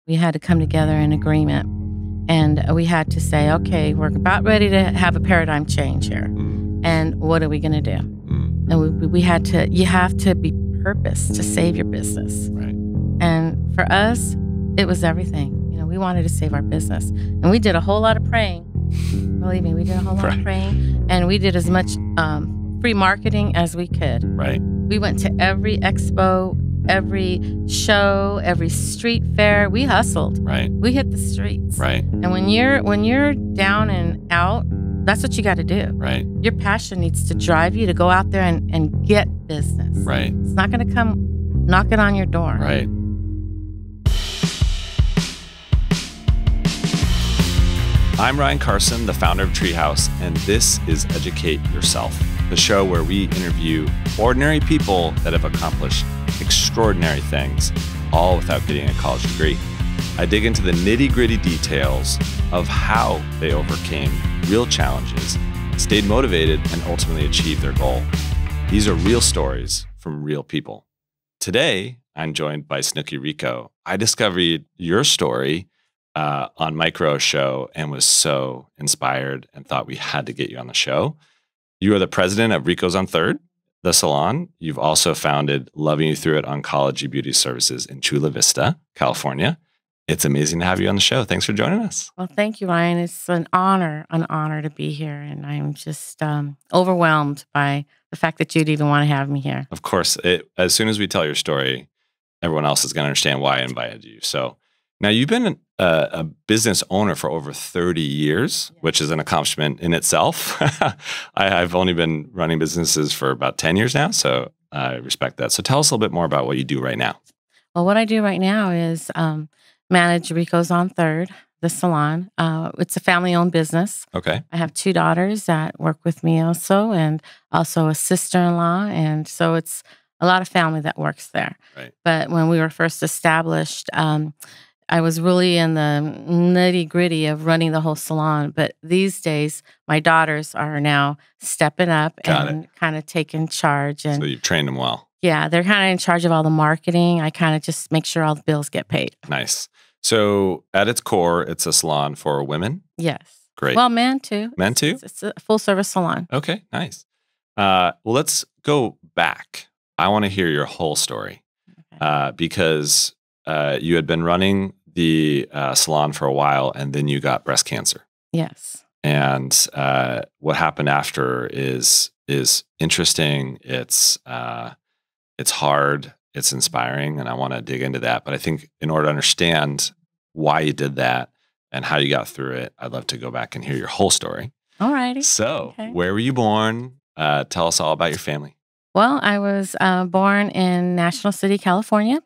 we had to come together in agreement. And we had to say, okay, we're about ready to have a paradigm change here. And what are we going to do? And we had to, you have to be purpose to save your business. Right. And for us, it was everything. We wanted to save our business. And we did a whole lot of praying. Believe me, we did a whole lot of praying. And we did as much free marketing as we could. Right. We went to every expo, every show, every street fair. We hustled. Right. We hit the streets. Right. And when you're down and out, that's what you got to do. Right. Your passion needs to drive you to go out there and get business. Right. It's not going to come knocking on your door. Right. I'm Ryan Carson, the founder of Treehouse, and this is Educate Yourself, the show where we interview ordinary people that have accomplished extraordinary things, all without getting a college degree. I dig into the nitty-gritty details of how they overcame real challenges, stayed motivated, and ultimately achieved their goal. These are real stories from real people. Today, I'm joined by Snooky Rico. I discovered your story on Micro's show and was so inspired and thought we had to get you on the show. You are the president of Rico's on 3rd, the Salon. You've also founded Loving You Through It Oncology Beauty Services in Chula Vista, California. It's amazing to have you on the show. Thanks for joining us. Well, thank you, Ryan. It's an honor to be here. And I'm just overwhelmed by the fact that you'd even want to have me here. Of course, as soon as we tell your story, everyone else is going to understand why I invited you. So now you've been a business owner for over 30 years, which is an accomplishment in itself. I've only been running businesses for about 10 years now, so I respect that. So tell us a little bit more about what you do right now. Well, what I do right now is manage Rico's on 3rd, the salon. It's a family-owned business. Okay. I have 2 daughters that work with me also, and also a sister-in-law, and so it's a lot of family that works there. Right. But when we were first established, I was really in the nitty-gritty of running the whole salon. But these days, my daughters are now stepping up and kind of taking charge. And so you've trained them well. Yeah, they're kind of in charge of all the marketing. I kind of just make sure all the bills get paid. Nice. So at its core, it's a salon for women? Yes. Great. Well, men too. Men too? It's a full-service salon. Okay, nice. Well, let's go back. I want to hear your whole story because you had been running the salon for a while, and then you got breast cancer. Yes. And what happened after is interesting. It's hard. It's inspiring, and I want to dig into that. But I think in order to understand why you did that and how you got through it, I'd love to go back and hear your whole story. All righty. So, where were you born? Tell us all about your family. Well, I was born in National City, California,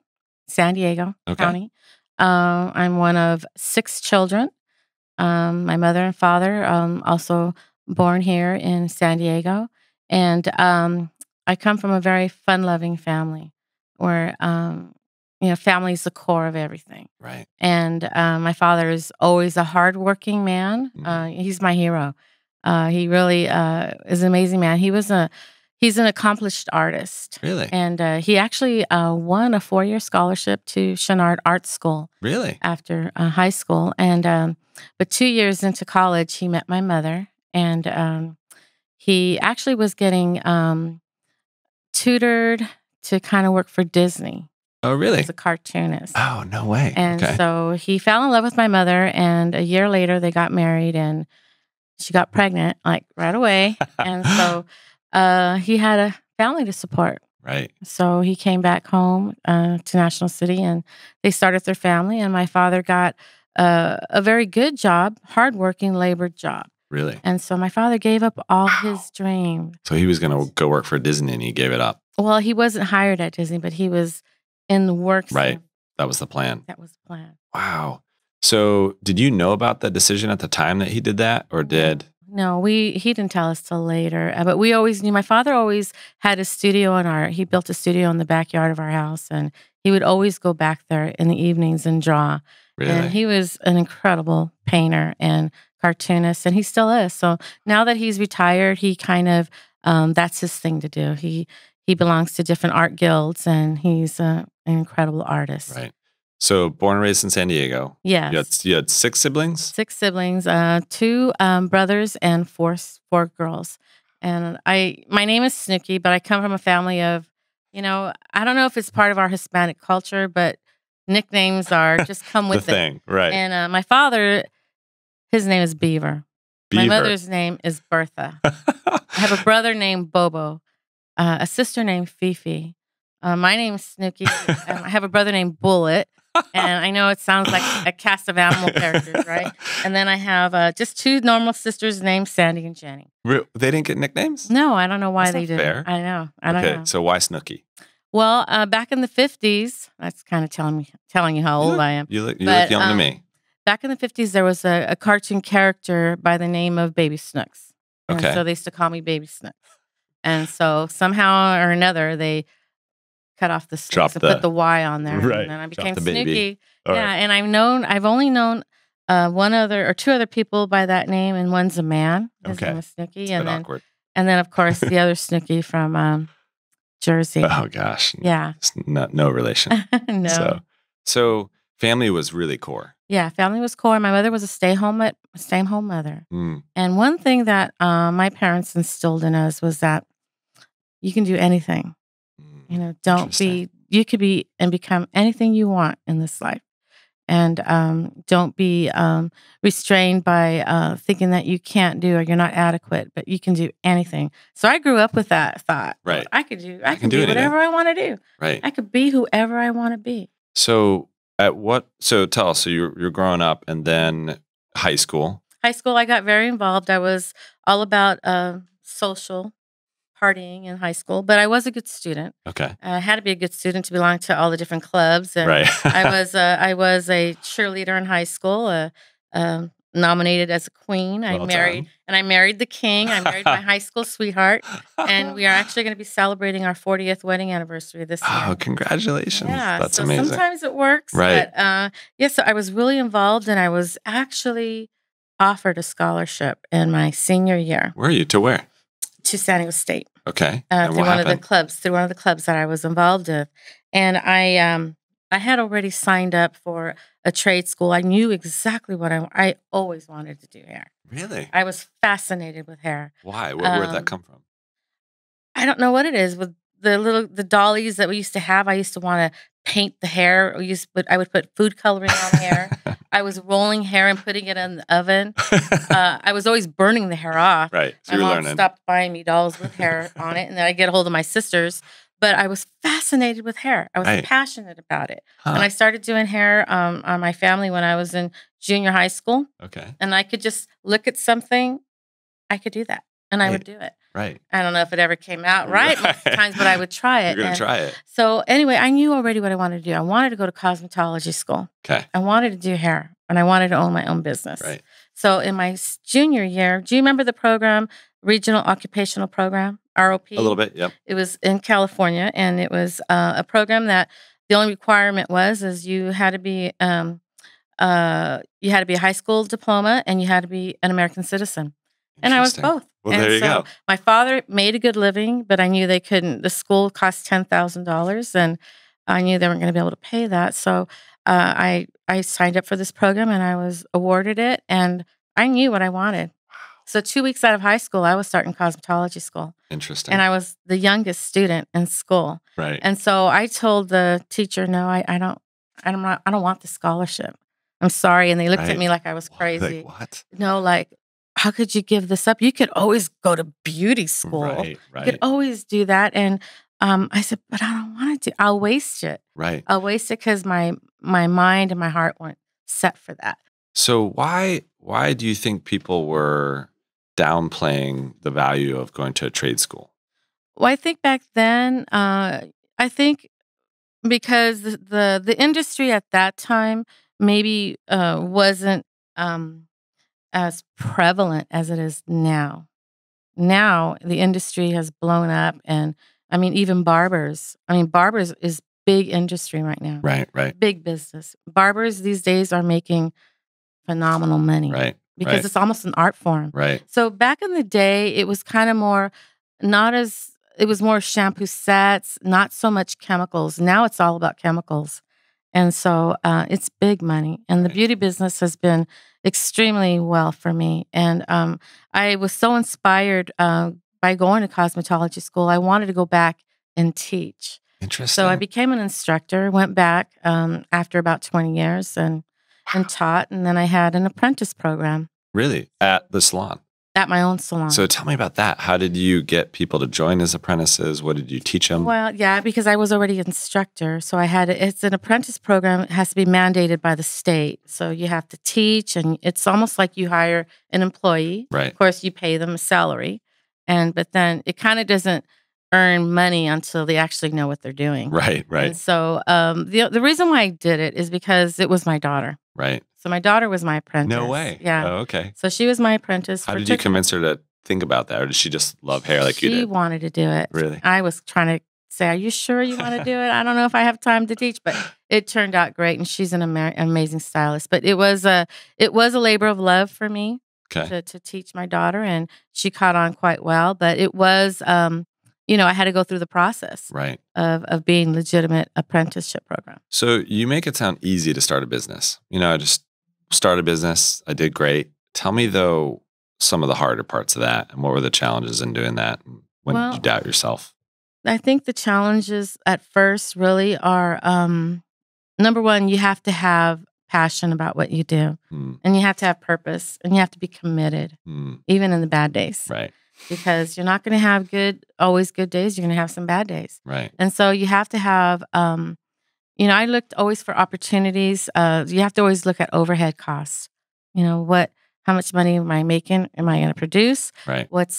San Diego County. I'm one of 6 children. My mother and father also born here in San Diego. And I come from a very fun-loving family where, family is the core of everything. Right. And my father is always a hardworking man. He's my hero. He really is an amazing man. He's an accomplished artist. Really? And he actually won a 4-year scholarship to Chouinard Art School. Really? After high school. And but 2 years into college, he met my mother. And he actually was getting tutored to kind of work for Disney. Oh, really? As a cartoonist. Oh, no way. And so he fell in love with my mother. And a year later, they got married. And she got pregnant, like, right away. And so he had a family to support. Right. So he came back home to National City, and they started their family. And my father got a very good job, hardworking labor job. Really? And so my father gave up all his dreams. So he was going to go work for Disney, and he gave it up. Well, he wasn't hired at Disney, but he was in the works. Right. That was the plan. That was the plan. Wow. So did you know about that decision at the time that he did that, or did? No, he didn't tell us till later. But we always knew. My father always had a studio he built a studio in the backyard of our house, and he would always go back there in the evenings and draw. Really? And he was an incredible painter and cartoonist, and he still is. So now that he's retired, he kind of, that's his thing to do. He belongs to different art guilds, and he's an incredible artist. Right. So born and raised in San Diego. Yes. You had 6 siblings? 6 siblings, 2 brothers and 4 girls. And my name is Snooky, but I come from a family of, I don't know if it's part of our Hispanic culture, but nicknames are just come with the thing, right? And my father, his name is Beaver. My mother's name is Bertha. I have a brother named Bobo, a sister named Fifi. My name's Snooky. I have a brother named Bullet. And I know it sounds like a cast of animal characters, right? And then I have just 2 normal sisters named Sandy and Jenny. They didn't get nicknames? No, I don't know why That's they not didn't. fair. I know. I don't know. Okay, so why Snooky? Well, back in the 50s, that's kind of telling you how old I am. You look young to me. Back in the 50s, there was a cartoon character by the name of Baby Snooks. And so they used to call me Baby Snooks. And so somehow or another, they cut off the Snooks and put the Y on there. Right. And then I became Snooky. Baby. And I've only known 1 other or 2 other people by that name, and one's a man. His name is Snooky. It's a bit awkward. And then, of course, the other Snooky from Jersey. Oh, gosh. Yeah. It's no relation. No. So family was really core. Yeah, family was core. My mother was a stay-home mother. Mm. And one thing that my parents instilled in us was that you can do anything. You could be and become anything you want in this life. And don't be restrained by thinking that you can't do or you're not adequate, but you can do anything. So I grew up with that thought. Right. I can do whatever I want to do. Right. I could be whoever I want to be. So tell us, so you're growing up and then high school. High school, I got very involved. I was all about social partying in high school, but I was a good student. Okay. I had to be a good student to belong to all the different clubs. And right. I was a cheerleader in high school, nominated as a queen. I married the king. I married my high school sweetheart, and we are actually going to be celebrating our 40th wedding anniversary this year. Oh, congratulations. Yeah, That's so amazing. Sometimes it works. Right. But so I was really involved, and I was actually offered a scholarship in my senior year. Where are you? To where? To San Diego State. Okay. Through one of the clubs that I was involved with. And I had already signed up for a trade school. I knew exactly what I always wanted to do hair. Really? I was fascinated with hair. Why? Where'd that come from? I don't know what it is. With the dollies that we used to have, I used to want to paint the hair. I would put food coloring on the hair. I was rolling hair and putting it in the oven. I was always burning the hair off. Right. So my you're mom learning. stopped buying me dolls with hair on it, and then I get a hold of my sisters. But I was fascinated with hair. I was passionate about it. And I started doing hair on my family when I was in junior high school. Okay. And I could just look at something. I could do that. And I would do it. Right. I don't know if it ever came out right most times, but I would try it. You're going to try it. So anyway, I knew already what I wanted to do. I wanted to go to cosmetology school. Okay. I wanted to do hair, and I wanted to own my own business. Right. So in my junior year, do you remember the program, Regional Occupational Program, ROP? A little bit, yep. It was in California, and it was a program that the only requirement is you had to be a high school diploma, and you had to be an American citizen. And I was both. Well, there you go. My father made a good living, but I knew they couldn't. The school cost $10,000, and I knew they weren't going to be able to pay that. So I signed up for this program, and I was awarded it, and I knew what I wanted. So 2 weeks out of high school, I was starting cosmetology school. Interesting. And I was the youngest student in school. Right. And so I told the teacher, no, I don't want the scholarship. I'm sorry. And they looked at me like I was crazy. Like, what? No, like, how could you give this up? You could always go to beauty school. Right. You could always do that. And I said, but I don't want to. I'll waste it. Right. I'll waste it because my mind and my heart weren't set for that. So why do you think people were downplaying the value of going to a trade school? Well, I think back then, I think because the industry at that time maybe wasn't as prevalent as it is now. Now the industry has blown up, and I mean, even barbers. I mean, barbers is big industry right now. Right, right. Big business. Barbers these days are making phenomenal money. Right. Because it's almost an art form. Right. So back in the day, it was kind of more, it was more shampoo sets, not so much chemicals. Now it's all about chemicals. And so it's big money. And the beauty business has been extremely well for me. And I was so inspired by going to cosmetology school. I wanted to go back and teach. Interesting. So I became an instructor, went back after about 20 years and taught. And then I had an apprentice program. Really? At the salon? At my own salon. So tell me about that. How did you get people to join as apprentices? What did you teach them? Well, yeah, because I was already an instructor. So I had, it's an apprentice program. It has to be mandated by the state. So you have to teach, and it's almost like you hire an employee. Right. Of course, you pay them a salary. But then it kind of doesn't earn money until they actually know what they're doing. Right, right. And so the reason why I did it is because it was my daughter. Right. So my daughter was my apprentice. No way. Yeah. Oh, okay. So she was my apprentice. How did you convince her to think about that? Or did she just love hair like you did? She wanted to do it. Really? I was trying to say, are you sure you want to do it? I don't know if I have time to teach, but it turned out great. And she's an amazing stylist. But it was a labor of love for me to teach my daughter. And she caught on quite well. But it was, I had to go through the process of being legitimate apprenticeship program. So you make it sound easy to start a business. I just started a business. I did great. Tell me, though, some of the harder parts of that, and what were the challenges in doing that? When did you doubt yourself? I think the challenges at first really are, number one, you have to have passion about what you do. And you have to have purpose, and you have to be committed, even in the bad days. Right. Because you're not going to have always good days. You're going to have some bad days. Right. And so you have to have, I looked always for opportunities. You have to always look at overhead costs. How much money am I making? Am I going to produce? Right. What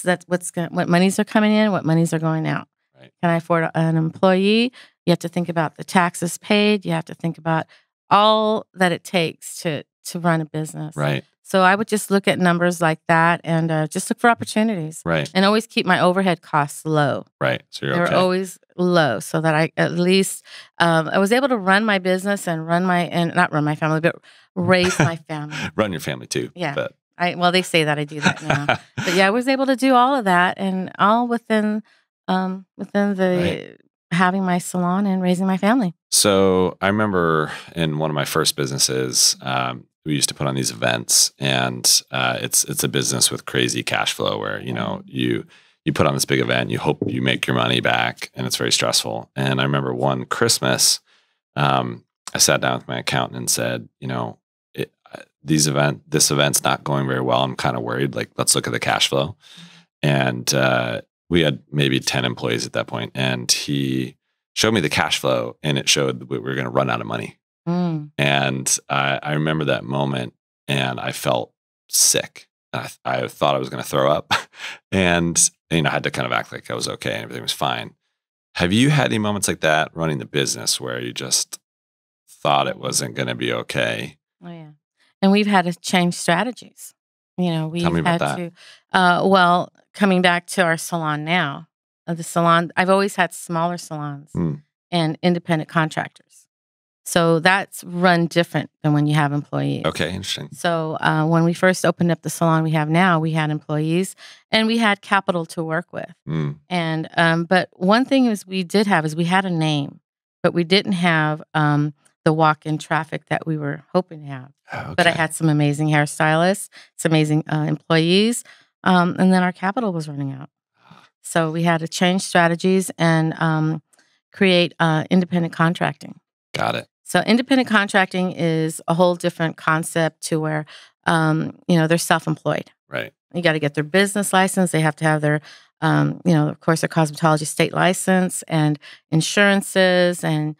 monies are coming in? What monies are going out? Right. Can I afford an employee? You have to think about the taxes paid. You have to think about all that it takes to run a business. Right. So I would just look at numbers like that and just look for opportunities. Right. And always keep my overhead costs low. Right. So you're They were always low, so that I at least I was able to run my business and not run my family, but raise my family. Run your family too. Yeah. But. They say that I do that now. But yeah, I was able to do all of that, and all within the having my salon and raising my family. So I remember in one of my first businesses, we used to put on these events, and it's a business with crazy cash flow where, you put on this big event, you hope you make your money back, and it's very stressful. And I remember one Christmas, I sat down with my accountant and said, this event's not going very well. I'm kind of worried. Like, let's look at the cash flow. And we had maybe 10 employees at that point, and he showed me the cash flow, and it showed that we were going to run out of money. And I remember that moment, and I felt sick. I thought I was going to throw up, and I had to kind of act like I was okay and everything was fine. Have you had any moments like that running the business where you just thought it wasn't going to be okay? Oh yeah, and we've had to change strategies. We've Tell me about had to. Coming back to our salon now, the salon I've always had smaller salons and independent contractors. So that's run different than when you have employees. Okay, interesting. So when we first opened up the salon we have now, we had employees and we had capital to work with. And but one thing we had a name, but we didn't have the walk-in traffic that we were hoping to have. Okay. But I had some amazing hairstylists, some amazing employees, and then our capital was running out. So we had to change strategies and create independent contracting. Got it. So independent contracting is a whole different concept to where, they're self-employed. Right. You got to get their business license. They have to have their, of course, their cosmetology state license and insurances. And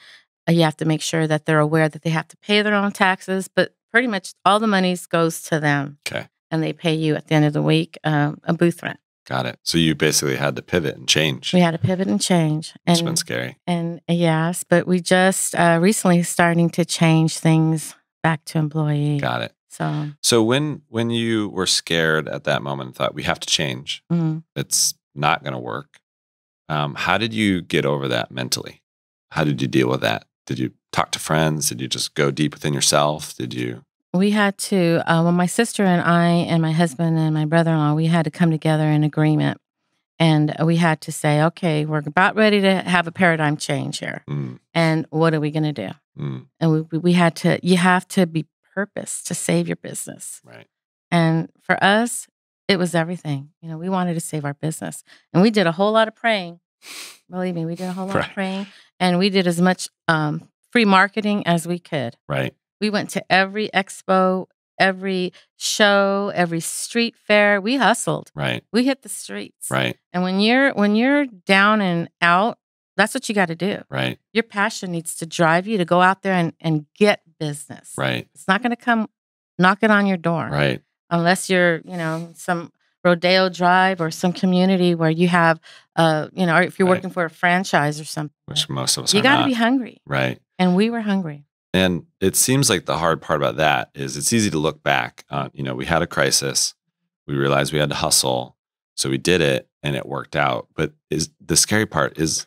you have to make sure that they're aware that they have to pay their own taxes. But pretty much all the money goes to them. Okay. And they pay you at the end of the week a booth rent. Got it. So you basically had to pivot and change. We had to pivot and change. It's been scary. And yes, but we just recently starting to change things back to employee. Got it. So when you were scared at that moment and thought we have to change, it's not going to work. How did you get over that mentally? How did you deal with that? Did you talk to friends? Did you just go deep within yourself? We had to, when my sister and I and my husband and my brother-in-law, we had to come together in agreement. And we had to say, okay, we're about ready to have a paradigm change here. And what are we going to do? And we had to, you have to be purpose to save your business. Right. And for us, it was everything. You know, we wanted to save our business. And we did a whole lot of praying. Believe me, we did a whole lot of praying. And we did as much free marketing as we could. Right. We went to every expo, every show, every street fair. We hustled. Right. We hit the streets. Right. And when you're down and out, that's what you got to do. Right. Your passion needs to drive you to go out there and get business. Right. It's not going to come knocking on your door. Right. Unless you're, some Rodeo Drive or some community where you have, or if you're working for a franchise or something. Which most of us are You got to not. be hungry. Right. And we were hungry. And it seems like the hard part about that is it's easy to look back on, we had a crisis. We realized we had to hustle. So we did it and it worked out. But the scary part is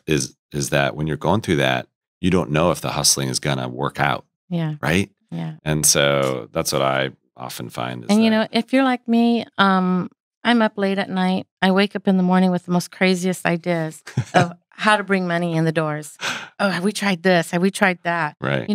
that when you're going through that, you don't know if the hustling is going to work out. Yeah. Right? Yeah. And so that's what I often find. And if you're like me, I'm up late at night. I wake up in the morning with the most craziest ideas of how to bring money in the doors. Oh, have we tried this? Have we tried that? Right.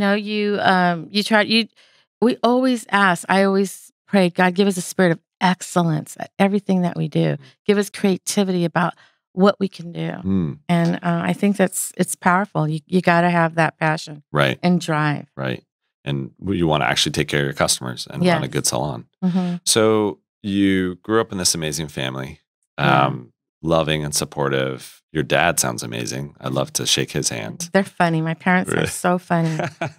We always ask, I always pray, God, give us a spirit of excellence at everything that we do. Give us creativity about what we can do. And I think it's powerful. You got to have that passion. Right. And drive. Right. And you want to actually take care of your customers and run a good salon. Mm-hmm. So you grew up in this amazing family, loving and supportive. Your dad sounds amazing. I'd love to shake his hand. They're funny. My parents are so funny.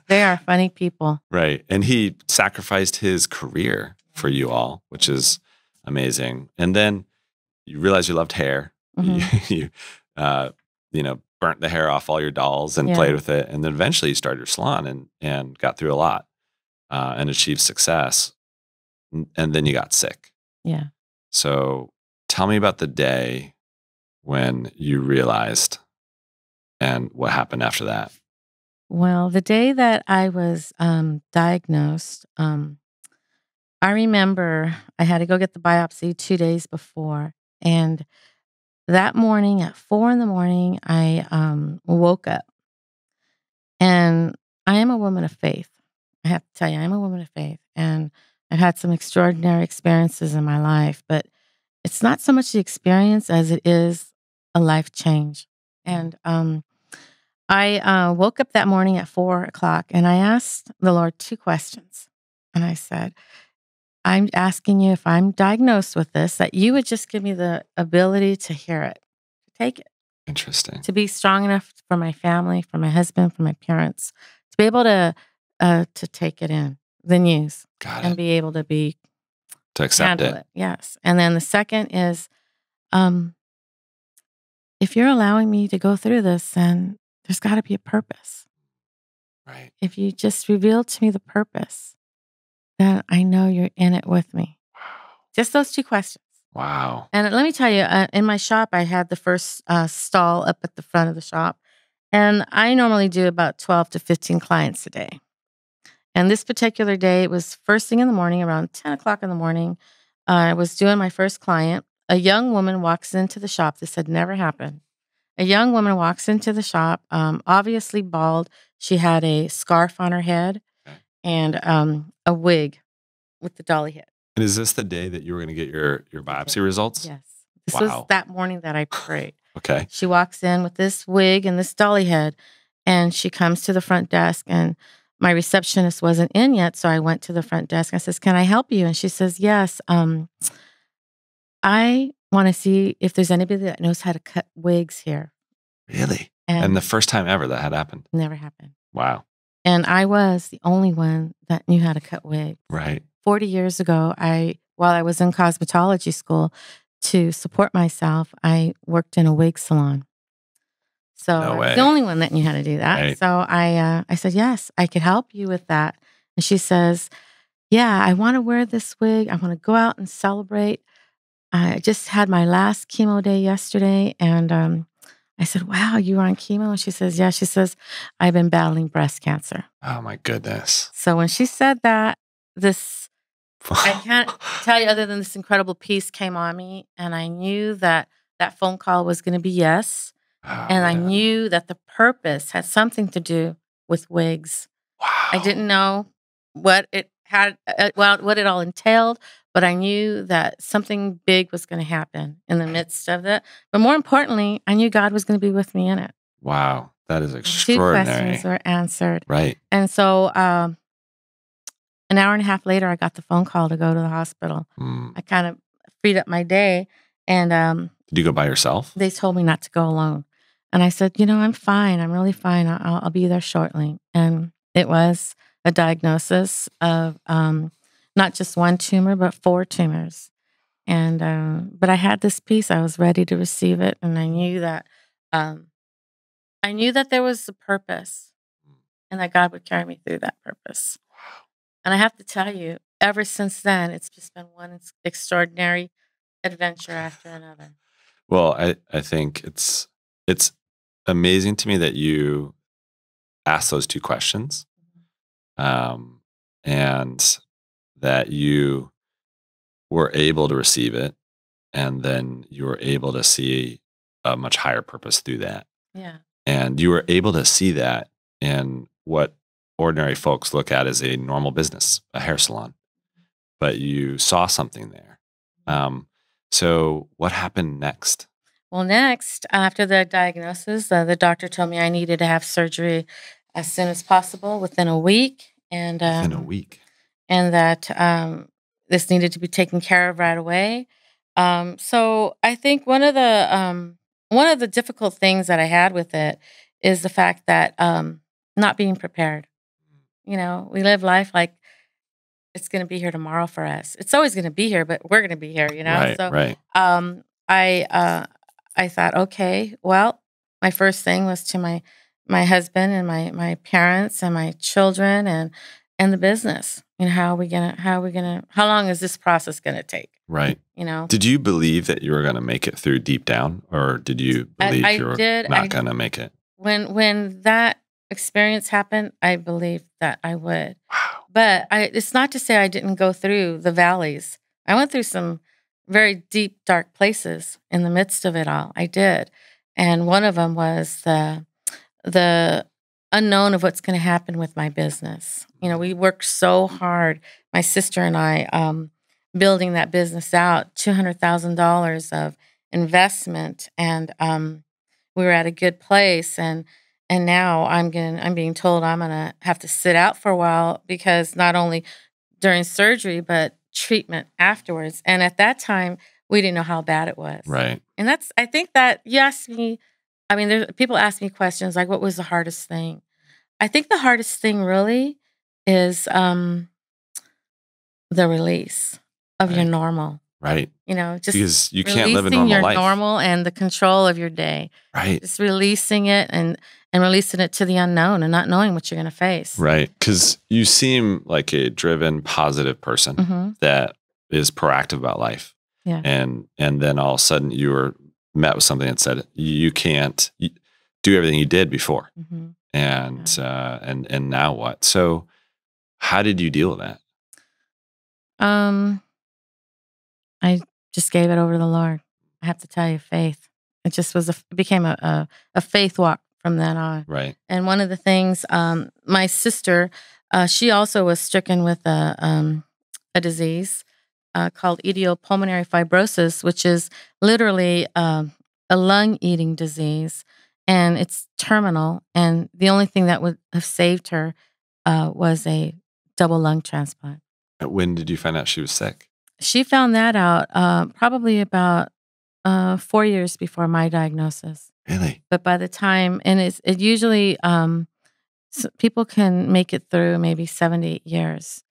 They are funny people. Right. And he sacrificed his career for you all, which is amazing. And then you realized you loved hair. Mm-hmm. You burnt the hair off all your dolls and played with it. And then eventually you started your salon and got through a lot and achieved success. And then you got sick. Yeah. So tell me about the day when you realized and what happened after that. Well, the day that I was diagnosed, I remember I had to go get the biopsy 2 days before. And that morning at 4 a.m, I woke up. And I am a woman of faith. I have to tell you, I'm a woman of faith. And I've had some extraordinary experiences in my life. But it's not so much the experience as it is a life change. And I woke up that morning at 4 o'clock and I asked the Lord 2 questions. And I said, I'm asking you if I'm diagnosed with this, that you would just give me the ability to hear it, to take it. Interesting. To be strong enough for my family, for my husband, for my parents, to be able to take it in, the news. Got it. And be able to accept it. Yes. And then the second is, if you're allowing me to go through this, then there's got to be a purpose. Right. If you just reveal to me the purpose, then I know you're in it with me. Wow. Just those 2 questions. Wow. And let me tell you, in my shop, I had the first stall up at the front of the shop. And I normally do about 12 to 15 clients a day. And this particular day, it was first thing in the morning, around 10 o'clock in the morning. I was doing my first client. A young woman walks into the shop. This had never happened. A young woman walks into the shop, obviously bald. She had a scarf on her head and a wig with the dolly head. And is this the day that you were going to get your biopsy results? Yes. This was that morning that I prayed. Okay. She walks in with this wig and this dolly head, and she comes to the front desk, and my receptionist wasn't in yet, so I went to the front desk. I says, "Can I help you?" And she says, "Yes. I want to see if there's anybody that knows how to cut wigs here." Really? And the first time ever that had happened? Never happened. Wow. And I was the only one that knew how to cut wigs. Right. 40 years ago, while I was in cosmetology school, to support myself, I worked in a wig salon. So I was the only one that knew how to do that. Right. So I said, "Yes, I could help you with that." And she says, "Yeah, I want to wear this wig. I want to go out and celebrate. I just had my last chemo day yesterday." And I said, "Wow, you were on chemo?" And she says, "Yeah." She says, "I've been battling breast cancer." Oh my goodness. So when she said that, I can't tell you other than this incredible peace came on me. And I knew that that phone call was going to be yes. Oh, And I man. knew that the purpose had something to do with wigs. Wow. I didn't know what it had, what it all entailed, but I knew that something big was going to happen in the midst of it. But more importantly, I knew God was going to be with me in it. Wow. That is 2 extraordinary. questions were answered. Right. And so an hour and a half later, I got the phone call to go to the hospital. I kind of freed up my day. And Did you go by yourself? they told me not to go alone. And I said, I'm fine. I'm really fine. I'll be there shortly. And it was a diagnosis of not just one tumor, but 4 tumors. And but I had this peace. I was ready to receive it, and I knew that there was a purpose, and that God would carry me through that purpose. And I have to tell you, ever since then, it's just been one extraordinary adventure after another. Well, I think it's amazing to me that you asked those 2 questions, and that you were able to receive it, and then you were able to see a much higher purpose through that. Yeah. And you were able to see that in what ordinary folks look at as a normal business, a hair salon, but you saw something there. So what happened next? Well, next, after the diagnosis, the doctor told me I needed to have surgery as soon as possible, within a week. And Within a week. And that this needed to be taken care of right away. So I think one of the difficult things that I had with it is the fact that not being prepared. We live life like it's going to be here tomorrow for us. It's always going to be here, but we're going to be here. Right, So right. I thought, okay, well, my first thing was to my husband and my parents and my children and the business. How long is this process gonna take? Right. Did you believe that you were gonna make it through deep down, or did you believe you were not gonna make it? When that experience happened, I believed that I would. Wow. But it's not to say I didn't go through the valleys. I went through some very deep, dark places in the midst of it all. I did. And one of them was the unknown of what's going to happen with my business. We worked so hard, my sister and I, building that business out, $200,000 of investment, and we were at a good place. And now I'm being told I'm gonna have to sit out for a while, because not only during surgery but treatment afterwards. And at that time, we didn't know how bad it was. Right. And I think that you asked me. I mean, people ask me questions like, "What was the hardest thing?" I think the hardest thing really is the release of your normal. Right. Just because you can't live a releasing normal your life. normal and the control of your day. Right. Just releasing it and releasing it to the unknown and not knowing what you're going to face. Right. Because you seem like a driven, positive person that is proactive about life. Yeah. And then all of a sudden you were met with something that said you can't do everything you did before. And now what? So how did you deal with that? I just gave it over to the Lord. I have to tell you, faith. It just was it became a faith walk from then on. Right. And one of the things, my sister, she also was stricken with a disease called idiopulmonary fibrosis, which is literally a lung-eating disease, and it's terminal. And the only thing that would have saved her was a double lung transplant. When did you find out she was sick? She found that out probably about 4 years before my diagnosis. Really? But by the time, and it usually, people can make it through maybe 7 to 8 years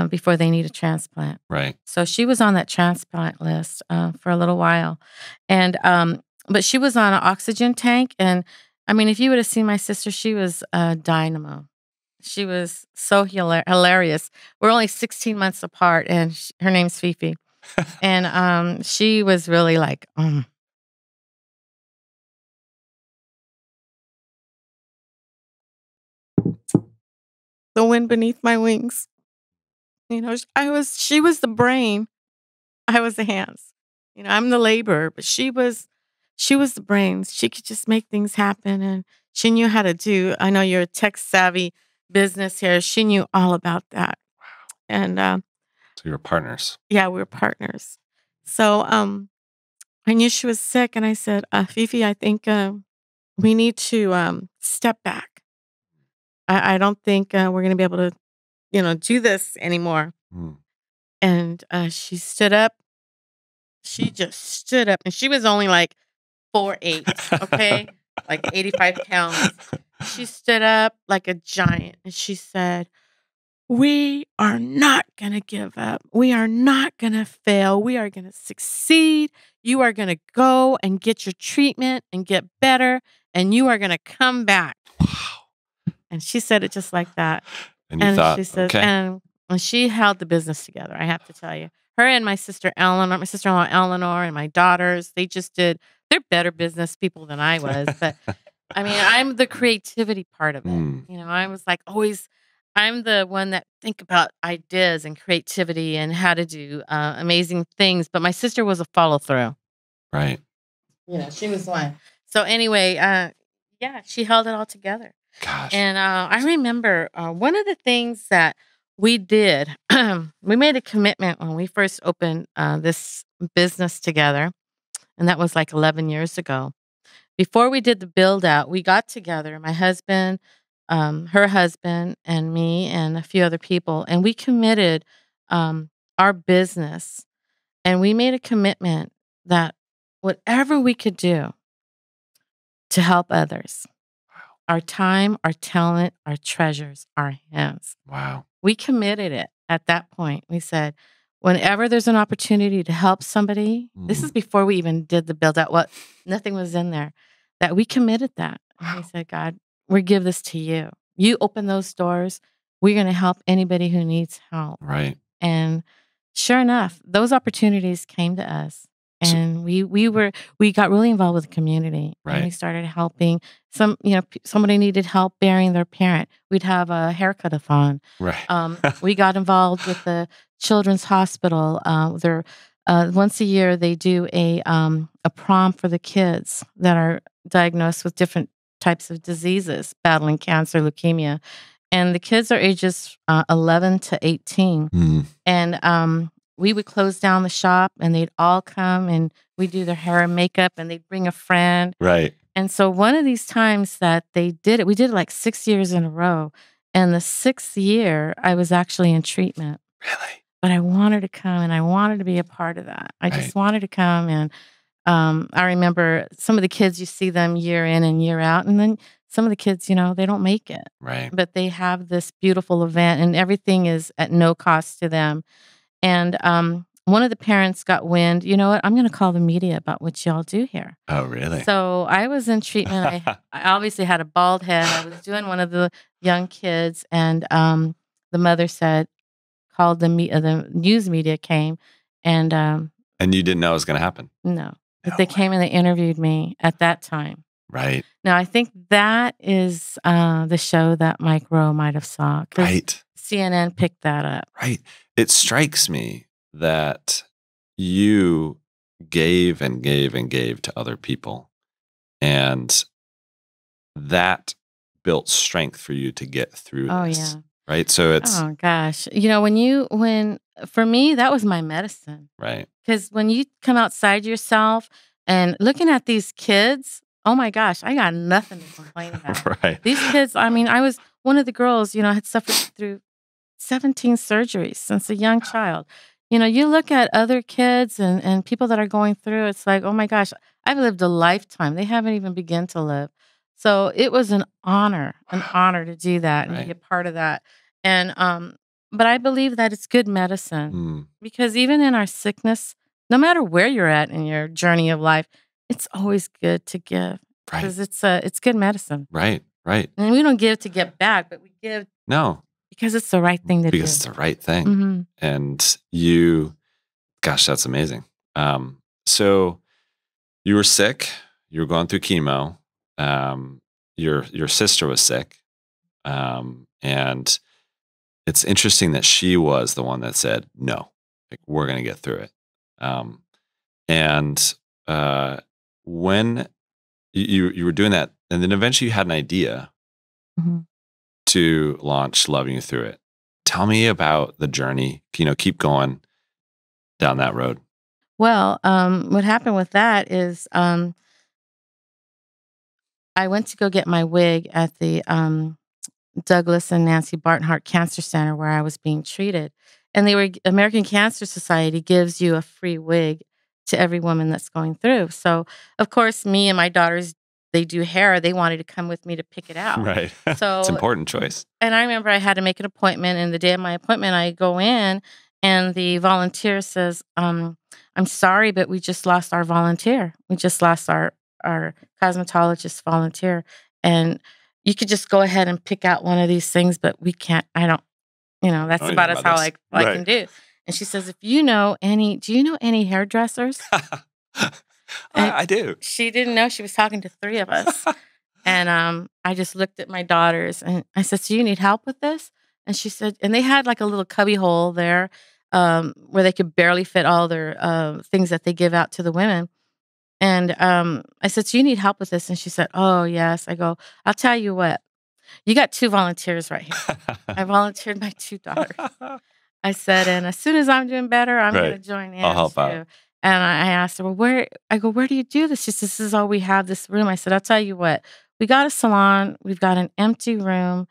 before they need a transplant. Right. So she was on that transplant list for a little while. And but she was on an oxygen tank. And I mean, if you would have seen my sister, she was a dynamo. She was so hilarious. We're only 16 months apart, and her name's Fifi. And she was really like, the wind beneath my wings. She was the brain. I was the hands. I'm the labor, but she was she was the brains. She could just make things happen, and she knew how to do. I know you're a tech savvy business here. She knew all about that, and So you were partners. yeah, we were partners. So I knew she was sick, and I said, Fifi, I think we need to step back. I don't think we're going to be able to, do this anymore. Mm. And she stood up. She just stood up, and she was only like 4'8", okay, like 85 pounds. She stood up like a giant, and she said, "We are not going to give up. We are not going to fail. We are going to succeed. You are going to go and get your treatment and get better, and you are going to come back." And she said it just like that. And you thought, she said, okay. and she held the business together, I have to tell you. Her and my sister-in-law Eleanor, and my daughters, they're better business people than I was. But I mean, I'm the creativity part of it. I was like I'm the one that think about ideas and creativity and how to do amazing things. But my sister was a follow through. Right. She was one. So anyway, she held it all together. Gosh. And I remember one of the things that we did, we made a commitment when we first opened this business together, and that was like 11 years ago. Before we did the build out, we got together, my husband, her husband, and me, and a few other people, and we committed our business, and we made a commitment that whatever we could do to help others, our time, our talent, our treasures, our hands. Wow. We committed it at that point. We said, whenever there's an opportunity to help somebody, this is before we even did the build out, nothing was in there, that we committed that. And we said, God, we give this to you. You open those doors. We're going to help anybody who needs help. Right. And sure enough, those opportunities came to us. And we got really involved with the community. Right. And we started helping somebody needed help burying their parent. We'd have a haircut-a-thon. Right. We got involved with the Children's Hospital. Once a year they do a prom for the kids that are diagnosed with different types of diseases, battling cancer, leukemia. And the kids are ages 11 to 18. And we would close down the shop, and they'd all come, and we'd do their hair and makeup, and they'd bring a friend. Right. And so one of these times that they did it, we did it like 6 years in a row. And the 6th year, I was actually in treatment. Really? But I wanted to come, and I wanted to be a part of that. I just wanted to come. And I remember some of the kids, you see them year in and year out. And then some of the kids, they don't make it. Right. But they have this beautiful event, and everything is at no cost to them. And one of the parents got wind, you know what, I'm going to call the media about what y'all do here. Oh, really? So I was in treatment. I obviously had a bald head. I was doing one of the young kids, and the mother called the news media came, and you didn't know it was going to happen? No. But they came and they interviewed me at that time. Right. Now, I think that is the show that Mike Rowe might have saw. Right. CNN picked that up. Right. It strikes me that you gave and gave and gave to other people, and that built strength for you to get through this. Yeah. Right. So it's, oh gosh, for me, that was my medicine. Right. Because when you come outside yourself and looking at these kids, oh my gosh, I got nothing to complain about. Right. These kids, I mean, I was one of the girls, had suffered through 17 surgeries since a young child. You look at other kids and people that are going through, it's like, oh my gosh, I've lived a lifetime. They haven't even begun to live. So it was an honor to do that and be a part of that. And, but I believe that it's good medicine because even in our sickness, no matter where you're at in your journey of life, it's always good to give because it's good medicine. Right. Right. And we don't give to get back, but we give. No. Because it's the right thing to do. Because it's the right thing. And gosh, that's amazing. So you were sick. You were going through chemo. Your sister was sick. And it's interesting that she was the one that said, no, we're going to get through it. And when you were doing that, and then eventually you had an idea to launch Loving You Through It. Tell me about the journey. Keep going down that road. Well, what happened with that is I went to go get my wig at the Douglas and Nancy Barnhart Cancer Center where I was being treated. And American Cancer Society gives you a free wig to every woman that's going through. So, of course, me and my daughters, they do hair. They wanted to come with me to pick it out. Right. So it's an important choice. And I remember I had to make an appointment. And the day of my appointment, I go in and the volunteer says, I'm sorry, but we just lost our volunteer. We just lost our cosmetologist volunteer. And you could just go ahead and pick out one of these things, but we can't, that's about as how I can do. And she says, do you know any hairdressers? I do. She didn't know she was talking to three of us. And I just looked at my daughters and I said, so you need help with this? And she said, and they had like a little cubby hole there where they could barely fit all their things that they give out to the women. And I said, so you need help with this? And she said, oh, yes. I go, I'll tell you what. You got 2 volunteers right here. I volunteered my 2 daughters. I said, and as soon as I'm doing better, I'm going to join in. I'll help too. out. And I asked her, well, where do you do this? She says, this is all we have, this room. I said, I'll tell you what. We got a salon. We've got an empty room.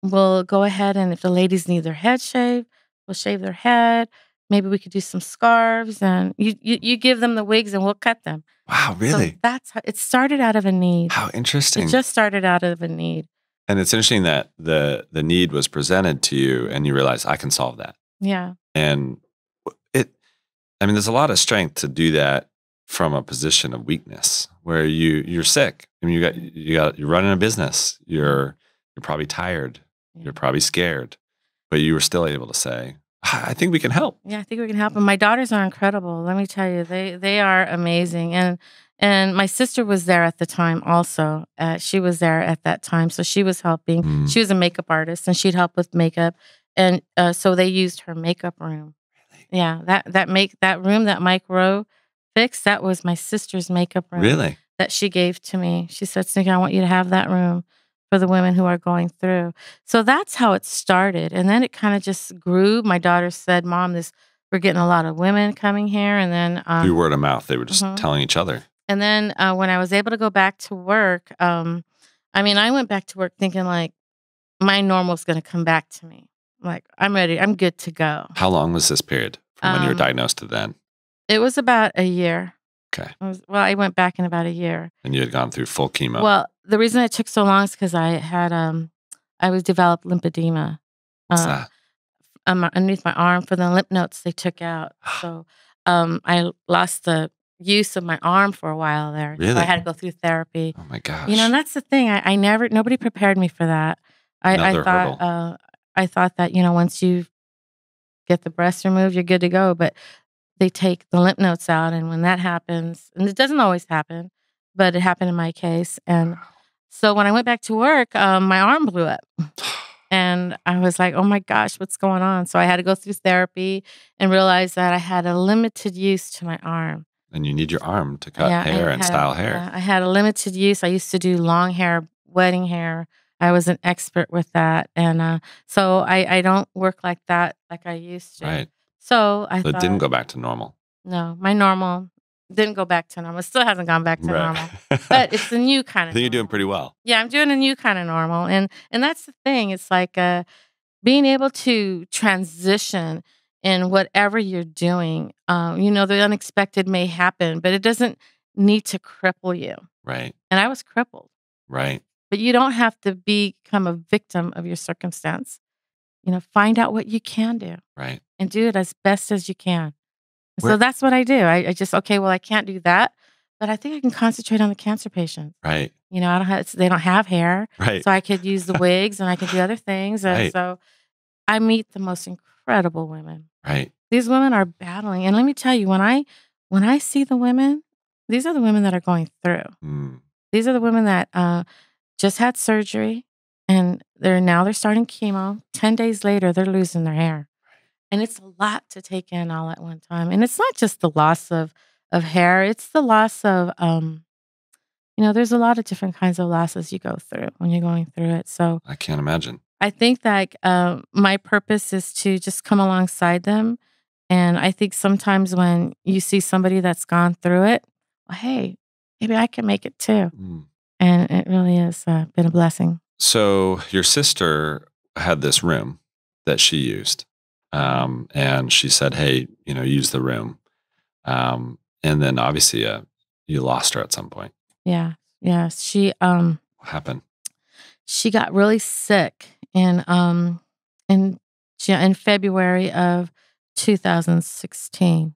We'll go ahead and if the ladies need their head shaved, we'll shave their head. Maybe we could do some scarves and you give them the wigs and we'll cut them. Wow, really? So that's how it started out of a need. How interesting. It just started out of a need. And it's interesting that the need was presented to you and you realized I can solve that. Yeah. And there's a lot of strength to do that from a position of weakness where you're sick. You're running a business. You're probably tired. Yeah. You're probably scared, but you were still able to say, I think we can help. Yeah, I think we can help. And my daughters are incredible. Let me tell you, they are amazing. And my sister was there at the time also. She was there at that time, so she was helping. She was a makeup artist, and she'd help with makeup. And so they used her makeup room. Really? Yeah, that room that Mike Rowe fixed, that was my sister's makeup room. Really? That she gave to me. She said, Snooky, I want you to have that room for the women who are going through. So that's how it started. And then it kind of just grew. My daughter said, Mom, we're getting a lot of women coming here. And then through word of mouth, they were just telling each other. And then when I was able to go back to work, I went back to work thinking like my normal's going to come back to me. Like I'm ready. I'm good to go. How long was this period from when you were diagnosed to then? It was about a year. Okay. I went back in about a year. And you had gone through full chemo. Well, the reason it took so long is because I had developed lymphedema. What's that? Underneath my arm for the lymph nodes they took out. So I lost the use of my arm for a while there. Really? So I had to go through therapy. Oh my gosh. And that's the thing. Nobody prepared me for that. Another hurdle. I thought that, once you get the breast removed, you're good to go. But they take the lymph nodes out. And when that happens, and it doesn't always happen, but it happened in my case. And so when I went back to work, my arm blew up. And I was like, oh my gosh, what's going on? So I had to go through therapy and realize that I had a limited use to my arm. And you need your arm to cut hair and style hair. I had a limited use. I used to do long hair, wedding hair. I was an expert with that. And so I don't work like that like I used to. Right. So I thought. It didn't go back to normal. No, my normal didn't go back to normal. It still hasn't gone back to normal. But it's a new kind of I think you're doing pretty well. Yeah, I'm doing a new kind of normal. And that's the thing. It's like being able to transition in whatever you're doing. The unexpected may happen, but it doesn't need to cripple you. Right. And I was crippled. Right. But you don't have to become a victim of your circumstance. Find out what you can do. Right. And do it as best as you can. So that's what I do. I just, I can't do that, but I think I can concentrate on the cancer patients. Right. They don't have hair. Right. So I could use the wigs and I could do other things. And Right. so I meet the most incredible women. Right. These women are battling. And let me tell you, when I see the women, these are the women that are going through. These are the women that just had surgery and they're starting chemo. 10 days later, they're losing their hair. And it's a lot to take in all at one time. And it's not just the loss of of hair. It's the loss of, there's a lot of different kinds of losses you go through when you're going through it. So I can't imagine. I think that my purpose is to just come alongside them. And I think sometimes when you see somebody that's gone through it, well, hey, maybe I can make it too. And it really has been a blessing. So your sister had this room that she used. And she said, hey, use the room. And then obviously you lost her at some point. Yeah. Yes. What happened? She got really sick in February of 2016.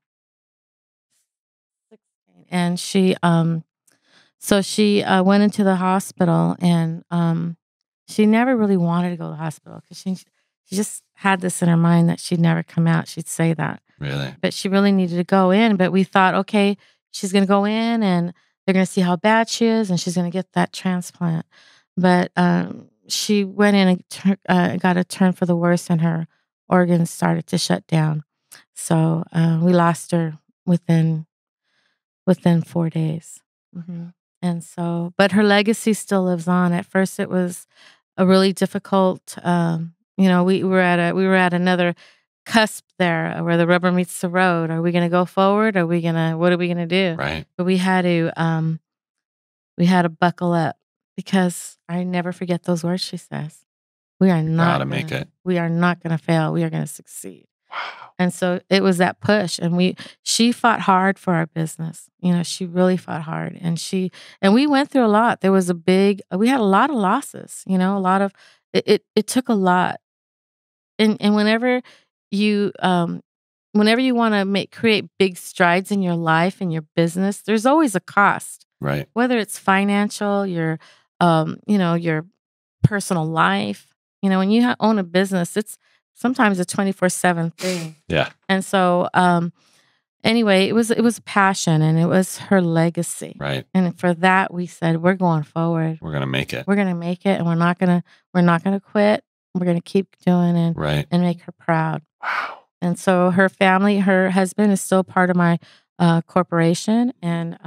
And she went into the hospital, and she never really wanted to go to the hospital because she just had this in her mind that she'd never come out. She'd say that. Really? But she really needed to go in. But we thought, okay, she's going to go in and they're going to see how bad she is and she's going to get that transplant. But she went in and got a turn for the worse, and her organs started to shut down. So we lost her within 4 days. And so, but her legacy still lives on. At first, it was a really difficult. We were at another cusp there where the rubber meets the road. Are we going to go forward? What are we going to do? Right. But we had to buckle up, because I never forget those words she says. We are not going to make it. We are not going to fail. We are going to succeed. Wow. And so it was that push, and she fought hard for our business. She really fought hard, and we went through a lot. We had a lot of losses, a lot of, it took a lot. And whenever you want to create big strides in your life and your business, there's always a cost. Right. Whether it's financial, your personal life. When you own a business, it's sometimes a 24/7 thing. Yeah. And so, anyway, it was a passion, and it was her legacy. Right. And for that, we said, we're going forward. We're going to make it. We're going to make it, and we're not going to quit. We're going to keep doing it, and make her proud. Wow. And so her family, her husband is still part of my corporation, and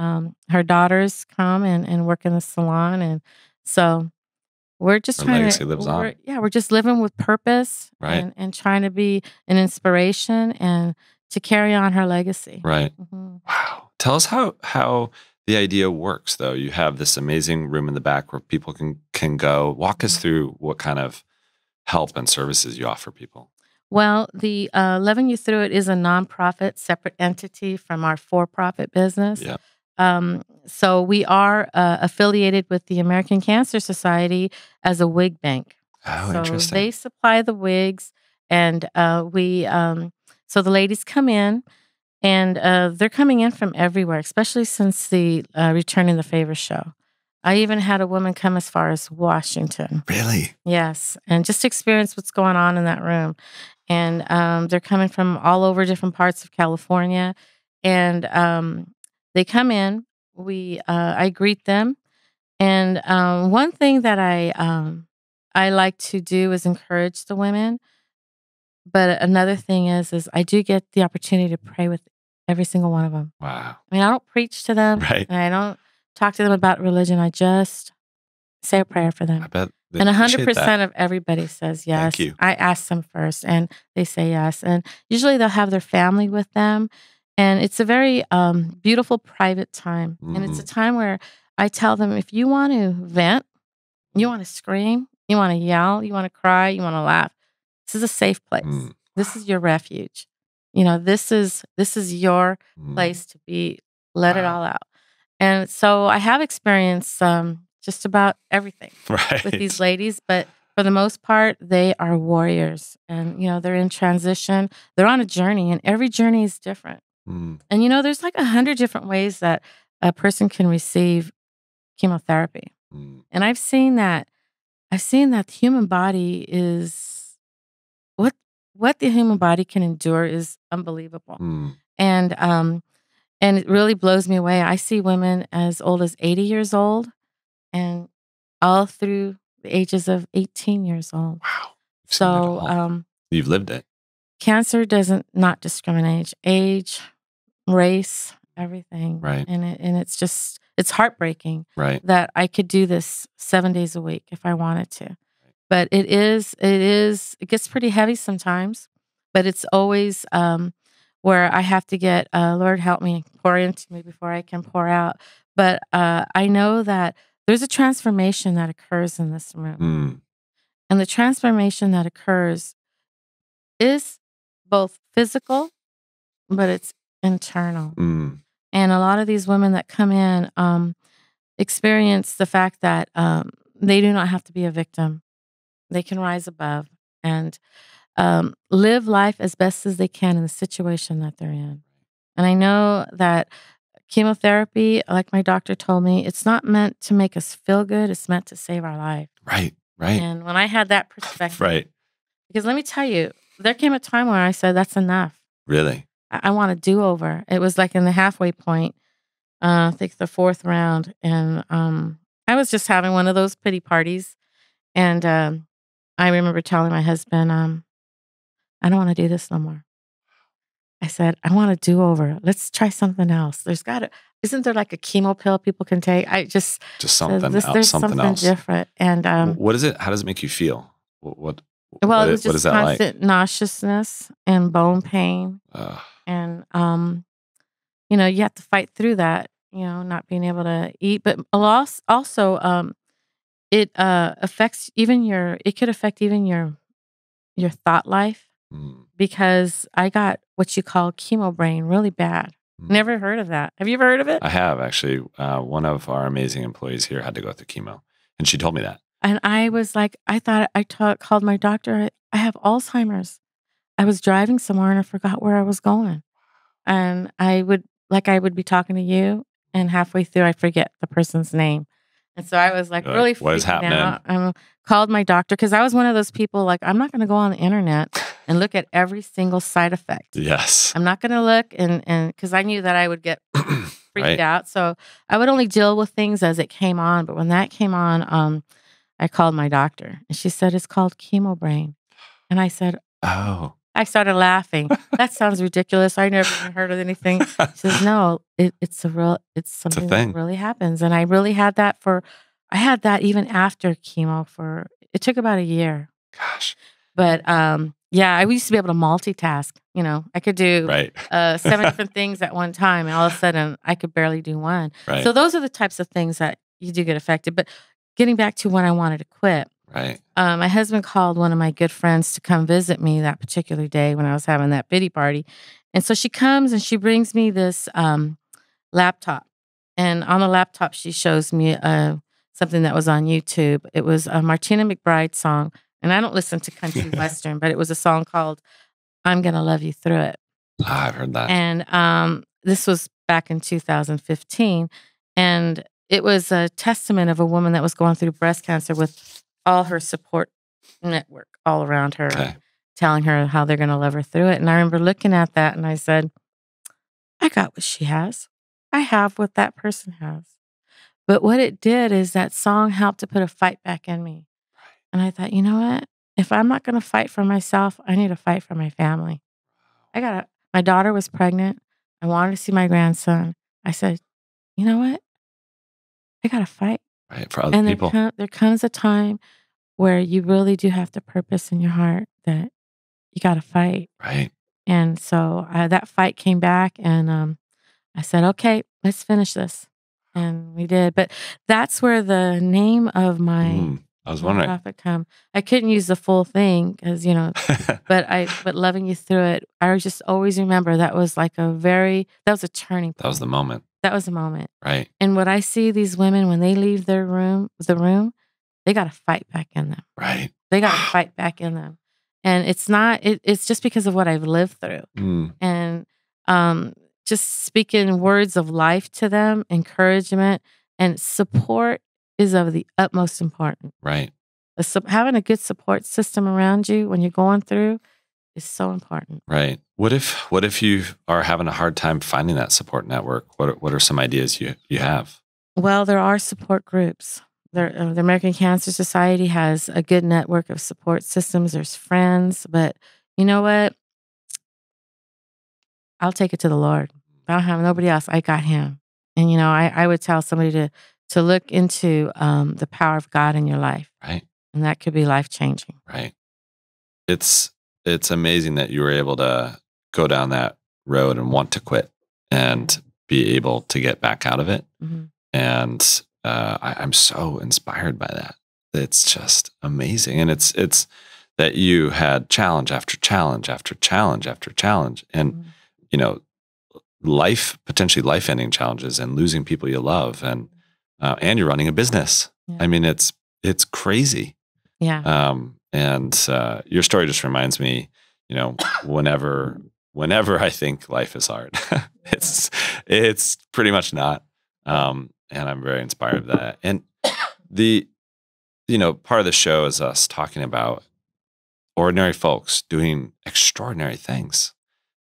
her daughters come and work in the salon. And so we're just Her legacy lives on. We're just living with purpose, right, and trying to be an inspiration and to carry on her legacy. Right. Wow. Tell us how the idea works, though. You have this amazing room in the back where people can go. Walk us through what kind of help and services you offer people. Well, the Loving You Through It is a nonprofit, separate entity from our for-profit business. Yeah. So we are affiliated with the American Cancer Society as a wig bank. Oh, so interesting. They supply the wigs, and so the ladies come in, and they're coming in from everywhere, especially since the Returning the Favor show. I even had a woman come as far as Washington. Really? Yes, and just experience what's going on in that room. And they're coming from all over different parts of California, and they come in. I greet them, and one thing that I like to do is encourage the women. But another thing is I do get the opportunity to pray with every single one of them. Wow. I mean, I don't preach to them, right? And I don't talk to them about religion. I just say a prayer for them. I bet. And 100% of everybody says yes. Thank you. I ask them first, and they say yes. And usually they'll have their family with them. And it's a very beautiful, private time. And it's a time where I tell them, if you want to vent, you want to scream, you want to yell, you want to cry, you want to laugh, this is a safe place. This is your refuge. This is your place to be. Let it all out. And so I have experienced just about everything with these ladies, but for the most part, they are warriors, and they're in transition. They're on a journey, and every journey is different. And there's like 100 different ways that a person can receive chemotherapy. And I've seen that the human body is what the human body can endure is unbelievable. And it really blows me away. I see women as old as 80 years old, and all through the ages of 18 years old. Wow. So you've lived it. Cancer doesn't not discriminate age, race, everything. Right. And it's heartbreaking Right. that I could do this 7 days a week if I wanted to. But it gets pretty heavy sometimes, but it's always where I have to get, Lord help me, pour into me before I can pour out. But I know that there's a transformation that occurs in this room. Mm. And the transformation that occurs is both physical, but it's internal. Mm. And a lot of these women that come in experience the fact that they do not have to be a victim. They can rise above and live life as best as they can in the situation that they're in. And I know that chemotherapy, like my doctor told me, it's not meant to make us feel good. It's meant to save our life. Right. Right. And when I had that perspective, Right. because let me tell you, there came a time where I said, that's enough. Really? I want a do-over. It was like in the halfway point, I think the 4th round. And I was just having one of those pity parties. And I remember telling my husband, I don't want to do this no more. I said, I want a do-over. Let's try something else. Isn't there like a chemo pill people can take? I just something said, else. There's something something else. different. And what is it? How does it make you feel? What well, it was what just is that like? constant nauseousness and bone pain. And you have to fight through that, not being able to eat. But also, it affects it could affect even your thought life. Because I got what you call chemo brain really bad. Never heard of that. Have you ever heard of it? I have, actually. One of our amazing employees here had to go through chemo, and she told me that. And I was like, called my doctor. I have Alzheimer's. I was driving somewhere and I forgot where I was going. And I would be talking to you, and halfway through I forget the person's name. And so I was like, really what is freaking happening? out. I called my doctor because I was one of those people, like, I'm not going to go on the internet and look at every single side effect. Yes. I'm not going to look and because I knew that I would get freaked out. So I would only deal with things as it came on. But when that came on, I called my doctor and she said, it's called chemo brain. And I said, oh. I started laughing. That sounds ridiculous. I never even heard of anything. She says, no, it's something that really happens. And I really had that I had that even after chemo it took about a year. Gosh. But I used to be able to multitask. I could do 7 different things at one time. And all of a sudden I could barely do one. Right. So those are the types of things that you do get affected. But getting back to when I wanted to quit. Right. My husband called one of my good friends to come visit me that particular day when I was having that pity party. And so she comes and she brings me this laptop. And on the laptop, she shows me something that was on YouTube. It was a Martina McBride song. And I don't listen to country western, but it was a song called I'm Gonna Love You Through It. I've heard that. And this was back in 2015. And it was a testament of a woman that was going through breast cancer with all her support network all around her, telling her how they're going to love her through it. And I remember looking at that and I said, I got what she has. I have what that person has. But what it did is that song helped to put a fight back in me. And I thought, you know what? If I'm not going to fight for myself, I need to fight for my family. My daughter was pregnant. I wanted to see my grandson. I said, you know what? I got to fight. Right, for other people. There comes a time where you really do have the purpose in your heart that you got to fight. Right. And so that fight came back and I said, okay, let's finish this. And we did. But that's where the name of my I was wondering. nonprofit come. I couldn't use the full thing because, but loving you through it, I just always remember that was like that was a turning point. That was the moment. That was the moment. Right. And what I see these women when they leave the room, they got to fight back in them. Right. They got to fight back in them. And it's just because of what I've lived through. And just speaking words of life to them, encouragement and support is of the utmost importance. Right. Having a good support system around you when you're going through is so important. Right. What if you are having a hard time finding that support network? What are some ideas you have? Well, there are support groups. The American Cancer Society has a good network of support systems. There's friends, but you know what? I'll take it to the Lord. If I don't have nobody else, I got him. And, I would tell somebody to look into the power of God in your life. Right. And that could be life-changing. Right. It's amazing that you were able to go down that road and want to quit and be able to get back out of it. Mm-hmm. And I'm so inspired by that. It's just amazing. And it's that you had challenge after challenge after challenge after challenge. And, potentially life-ending challenges and losing people you love. And you're running a business. Yeah. I mean, it's crazy. Yeah. And your story just reminds me, whenever I think life is hard, it's pretty much not. And I'm very inspired by that. And part of the show is us talking about ordinary folks doing extraordinary things.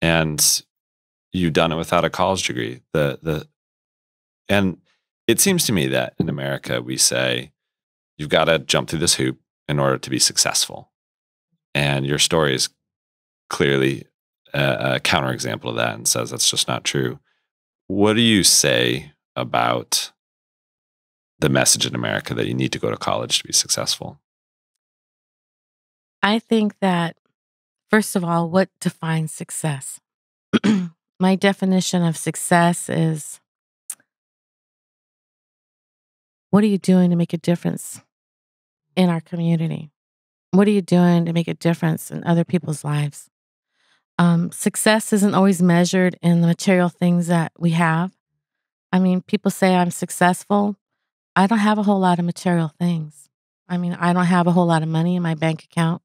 And you've done it without a college degree. And it seems to me that in America, we say, you've got to jump through this hoop in order to be successful. And your story is clearly a counterexample of that and says that's just not true. What do you say about the message in America that you need to go to college to be successful? I think that, first of all, what defines success? My definition of success is, what are you doing to make a difference in our community? What are you doing to make a difference in other people's lives? Success isn't always measured in the material things that we have. I mean, people say I'm successful. I don't have a whole lot of material things. I mean, I don't have a whole lot of money in my bank account.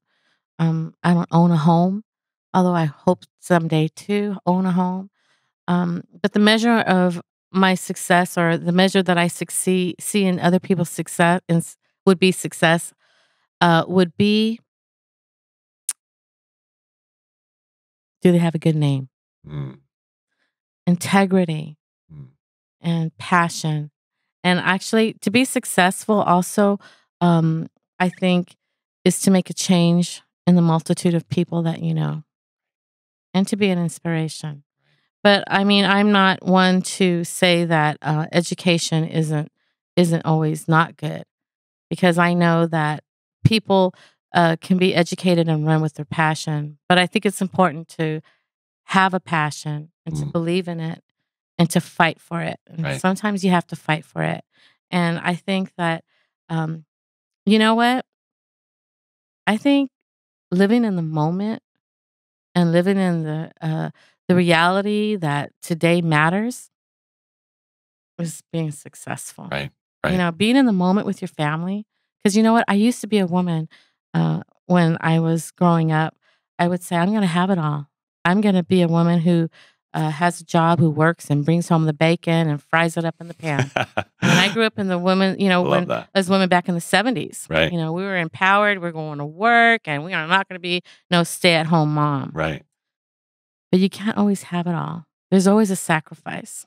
I don't own a home, although I hope someday to own a home. But the measure of my success, or the measure that I see in other people's success, would be success, would be, do they have a good name? Mm. Integrity and passion. And actually, to be successful also, I think, is to make a change in the multitude of people that you know, and to be an inspiration. But I mean, I'm not one to say that education isn't always not good, because I know that people can be educated and run with their passion. But I think it's important to have a passion and to believe in it and to fight for it. And Right. sometimes you have to fight for it. And I think that, you know what? I think living in the moment and living in the reality that today matters is being successful. Right. Being in the moment with your family. Because you know what? I used to be a woman when I was growing up. I would say, I'm going to have it all. I'm going to be a woman who has a job, who works and brings home the bacon and fries it up in the pan. And I grew up in the women, as women back in the 70s. Right. We were empowered. We're going to work, and we are not going to be no stay-at-home mom. Right. But you can't always have it all. There's always a sacrifice.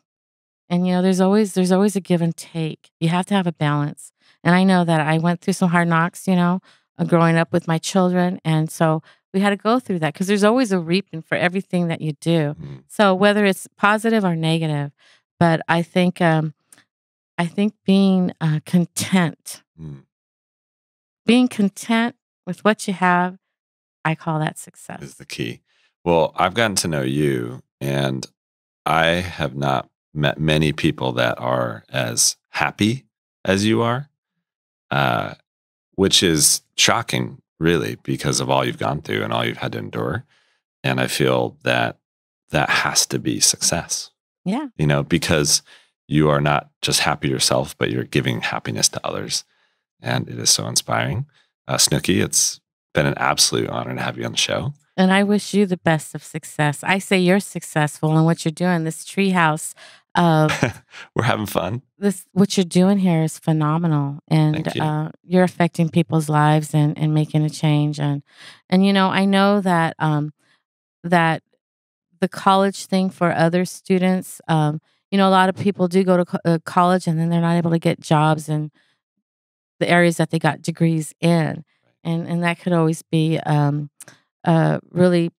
And, there's always a give and take. You have to have a balance. And I know that I went through some hard knocks, growing up with my children. And so we had to go through that, because there's always a reaping for everything that you do. So whether it's positive or negative, but I think being content, being content with what you have, I call that success. Is the key. Well, I've gotten to know you, and I have not met many people that are as happy as you are, which is shocking, really, because of all you've gone through and all you've had to endure. And I feel that has to be success. Yeah. Because you are not just happy yourself, but you're giving happiness to others. And it is so inspiring. Snooky, it's been an absolute honor to have you on the show. And I wish you the best of success. I say you're successful in what you're doing. This Treehouse, we're having fun. What you're doing here is phenomenal, and Thank you. You're affecting people's lives and making a change. And I know that that the college thing for other students, a lot of people do go to college, and then they're not able to get jobs in the areas that they got degrees in, and that could always be really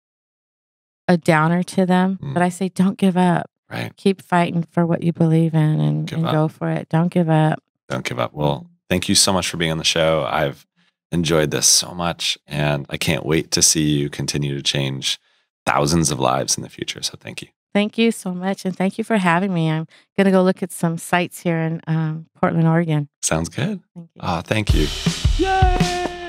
a downer to them. But I say, don't give up. Right. Keep fighting for what you believe in and go for it. Don't give up. Don't give up. Well, thank you so much for being on the show. I've enjoyed this so much, and I can't wait to see you continue to change thousands of lives in the future. So thank you. Thank you so much, and thank you for having me. I'm going to go look at some sites here in Portland, Oregon. Sounds good. Thank you. Oh, thank you. Yay!